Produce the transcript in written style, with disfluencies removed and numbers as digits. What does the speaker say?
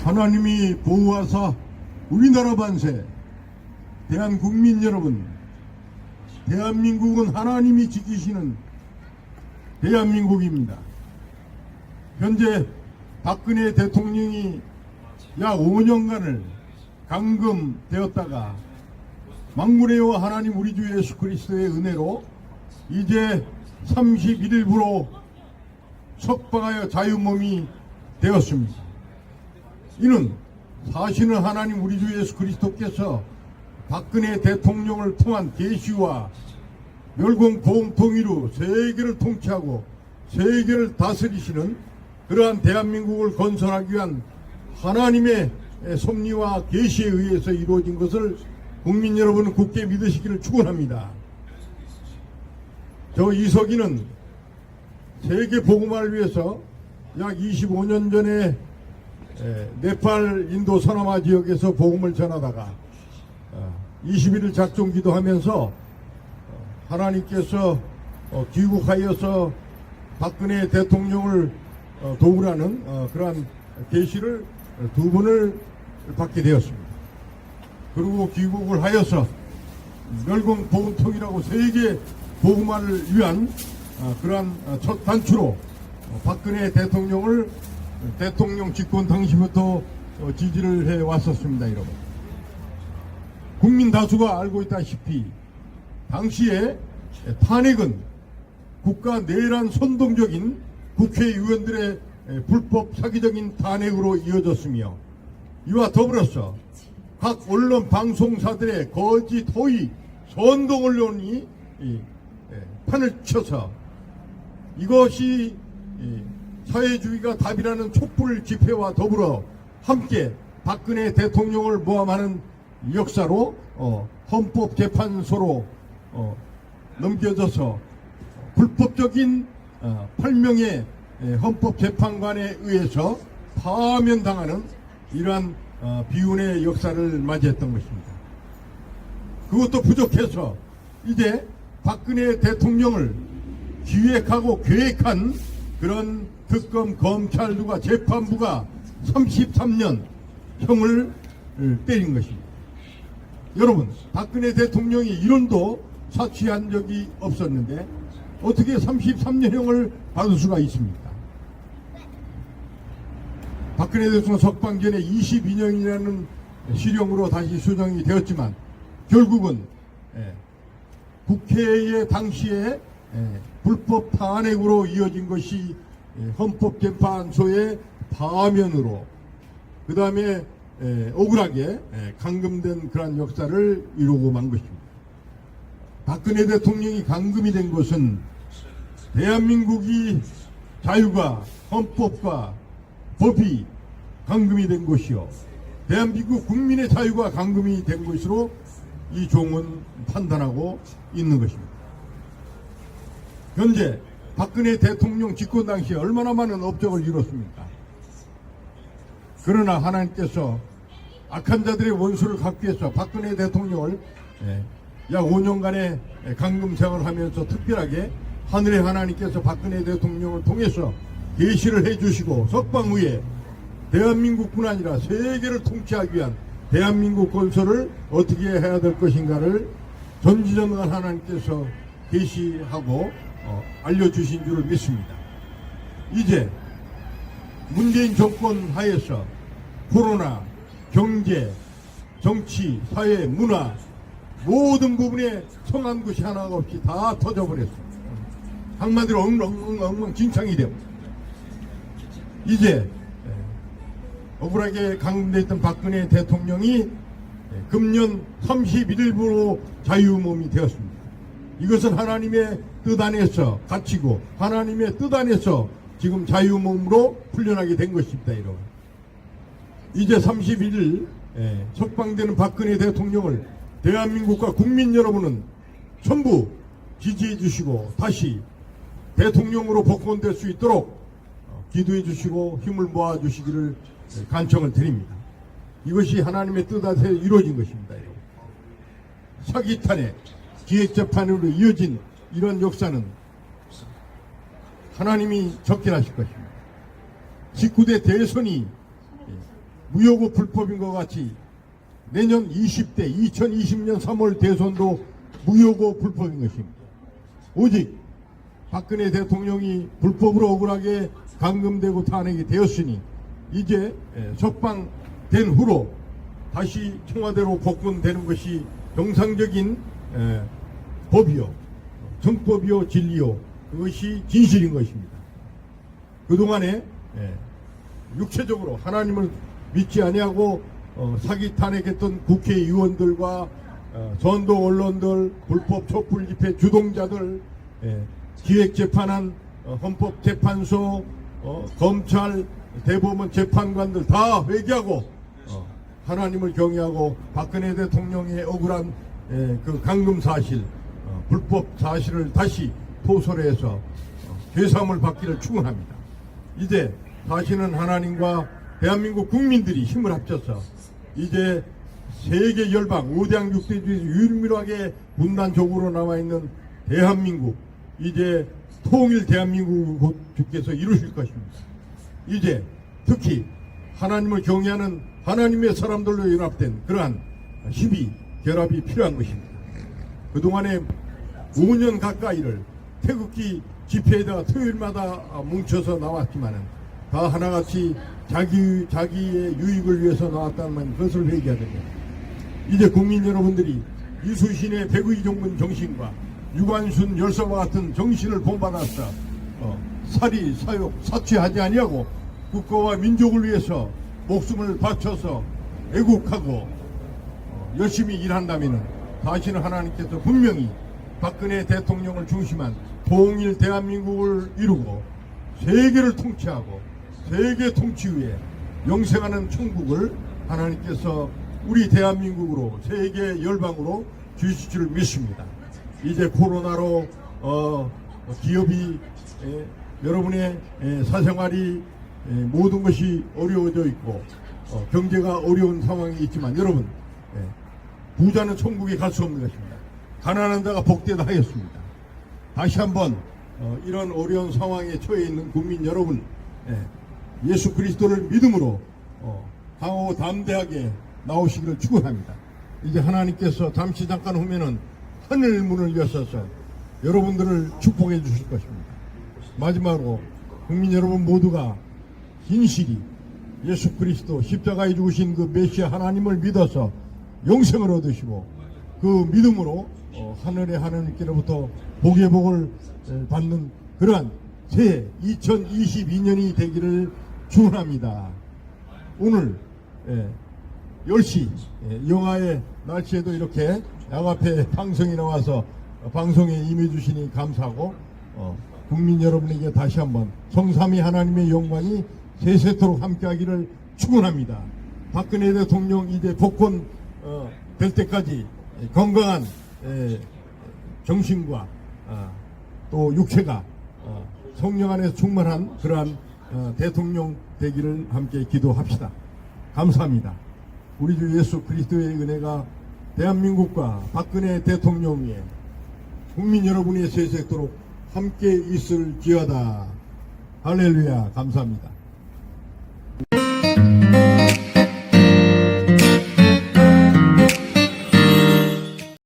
하나님이 보호하사 우리나라 만세, 대한국민 여러분, 대한민국은 하나님이 지키시는 대한민국입니다. 현재 박근혜 대통령이 약 5년간을 감금되었다가 만군의 여호와 하나님 우리 주 예수 그리스도의 은혜로 이제 31일부로 석방하여 자유몸이 되었습니다. 이는 사실은 하나님 우리 주 예수 그리스도께서 박근혜 대통령을 통한 계시와 멸공보험통일로 세계를 통치하고 세계를 다스리시는 그러한 대한민국을 건설하기 위한 하나님의 섭리와 계시에 의해서 이루어진 것을 국민 여러분은 굳게 믿으시기를 축원합니다. 저 이석이는 세계 복음화를 위해서 약 25년 전에 네팔, 인도, 서남아 지역에서 복음을 전하다가 21일 작정 기도하면서 하나님께서 귀국하여서 박근혜 대통령을 도우라는 그러한 계시를 두 번을 받게 되었습니다. 그리고 귀국을 하여서 멸공보험통이라고 세계 복음화를 위한 그러한 첫 단추로 박근혜 대통령을 대통령 집권 당시부터 지지를 해왔었습니다. 여러분, 국민 다수가 알고 있다시피 당시에 탄핵은 국가 내란 선동적인 국회의원들의 불법 사기적인 탄핵으로 이어졌으며, 이와 더불어서 각 언론 방송사들의 거짓 허위 선동 언론이 판을 쳐서 이것이 사회주의가 답이라는 촛불 집회와 더불어 함께 박근혜 대통령을 모함하는 역사로 헌법재판소로 넘겨져서 불법적인 8명의 헌법재판관에 의해서 파면당하는 이러한 비운의 역사를 맞이했던 것입니다. 그것도 부족해서 이제 박근혜 대통령을 기획하고 계획한 그런 특검 검찰부가 재판부가 33년 형을 때린 것입니다. 여러분, 박근혜 대통령이 1원도 사취한 적이 없었는데 어떻게 33년형을 받을 수가 있습니까? 박근혜 대통령 석방 전에 22년이라는 실형으로 다시 수정이 되었지만 결국은 국회의 당시에 불법 탄핵으로 이어진 것이 헌법재판소의 파면으로, 그 다음에 억울하게 감금된 그러한 역사를 이루고 만 것입니다. 박근혜 대통령이 감금이 된 것은 대한민국이 자유가 헌법과 법이 감금이 된 것이요, 대한민국 국민의 자유가 감금이 된 것으로 이 종은 판단하고 있는 것입니다. 현재 박근혜 대통령 집권 당시에 얼마나 많은 업적을 이뤘습니까? 그러나 하나님께서 악한 자들의 원수를 갚기 위해서 박근혜 대통령을 약 5년간의 감금 생활을 하면서 특별하게 하늘의 하나님께서 박근혜 대통령을 통해서 계시를 해주시고 석방 후에 대한민국뿐 아니라 세계를 통치하기 위한 대한민국 건설을 어떻게 해야 될 것인가를 전지전능한 하나님께서 계시하고 알려주신 줄을 믿습니다. 이제 문재인 정권 하에서 코로나, 경제, 정치, 사회, 문화 모든 부분에 성한 것이 하나가 없이 다 터져버렸습니다. 한마디로 엉망진창이 되고 이제 억울하게 감금되어 있던 박근혜 대통령이 금년 31일부로 자유몸이 되었습니다. 이것은 하나님의 뜻 안에서 갇히고 하나님의 뜻 안에서 지금 자유몸으로 풀려나게 된 것입니다. 여러분, 이제 31일 석방되는 박근혜 대통령을 대한민국과 국민 여러분은 전부 지지해 주시고 다시 대통령으로 복권될 수 있도록 기도해 주시고 힘을 모아 주시기를 간청을 드립니다. 이것이 하나님의 뜻하에 이루어진 것입니다. 사기탄의 기획재판으로 이어진 이런 역사는 하나님이 적결하실 것입니다. 19대 대선이 무효고 불법인 것 같이 내년 20대 2020년 3월 대선도 무효고 불법인 것입니다. 오직 박근혜 대통령이 불법으로 억울하게 감금되고 탄핵이 되었으니 이제 석방된 후로 다시 청와대로 복권되는 것이 정상적인 법이요, 정법이요, 진리요, 그것이 진실인 것입니다. 그동안에 육체적으로 하나님을 믿지 아니하고 사기 탄핵했던 국회의원들과 전도 언론들, 불법 촛불 집회 주동자들, 기획재판한 헌법재판소, 검찰, 대법원 재판관들 다 회개하고 하나님을 경외하고 박근혜 대통령의 억울한 그 감금 사실, 불법 사실을 다시 토설해서 죄사함을 받기를 축원합니다. 이제 다시는 하나님과 대한민국 국민들이 힘을 합쳐서 이제 세계 열방 5대양 6대주에서 유일무이하게 분단적으로 남아있는 대한민국, 이제 통일 대한민국을 곧 주께서 이루실 것입니다. 이제 특히 하나님을 경외하는 하나님의 사람들로 연합된 그러한 힘이, 결합이 필요한 것입니다. 그동안에 5년 가까이를 태극기 집회에다가 토요일마다 뭉쳐서 나왔지만은 다 하나같이 자기의 유익을 위해서 나왔다는 것을 회개해야 됩니다. 이제 국민 여러분들이 이순신의 백의종군 정신과 유관순 열사와 같은 정신을 본받아서 살이 사욕 사취하지 아니하고 국가와 민족을 위해서 목숨을 바쳐서 애국하고 열심히 일한다면 다시는 하나님께서 분명히 박근혜 대통령을 중심한 통일 대한민국을 이루고 세계를 통치하고 세계 통치 위에 영생하는 천국을 하나님께서 우리 대한민국으로 세계 열방으로 주실 줄 믿습니다. 이제 코로나로 기업이 여러분의 사생활이 모든 것이 어려워져 있고 경제가 어려운 상황이 있지만 여러분, 부자는 천국에 갈 수 없는 것입니다. 가난한 자가 복되다 하였습니다. 다시 한번 이런 어려운 상황에 처해 있는 국민 여러분, 예수 그리스도를 믿음으로 강하고 담대하게 나오시기를 축원합니다. 이제 하나님께서 잠깐 후면은 하늘 문을 여셔서 여러분들을 축복해 주실 것입니다. 마지막으로 국민 여러분 모두가 진실이 예수 그리스도 십자가에 죽으신 그 메시아 하나님을 믿어서 영생을 얻으시고 그 믿음으로 하늘의 하나님께로부터 복의 복을 받는 그러한 새해 2022년이 되기를 축원합니다. 오늘 10시 영하의 날씨에도 이렇게 야간에 방송이 나와서 방송에 임해 주시니 감사하고 국민 여러분에게 다시 한번 성삼위 하나님의 영광이 세세토록 함께하기를 축원합니다. 박근혜 대통령 이제 복권 될 때까지 건강한 정신과 또 육체가 성령 안에서 충만한 그러한 대통령 되기를 함께 기도합시다. 감사합니다. 우리 주 예수 그리스도의 은혜가 대한민국과 박근혜 대통령 위에 국민 여러분의 세세토록 함께 있을지어다. 할렐루야. 감사합니다.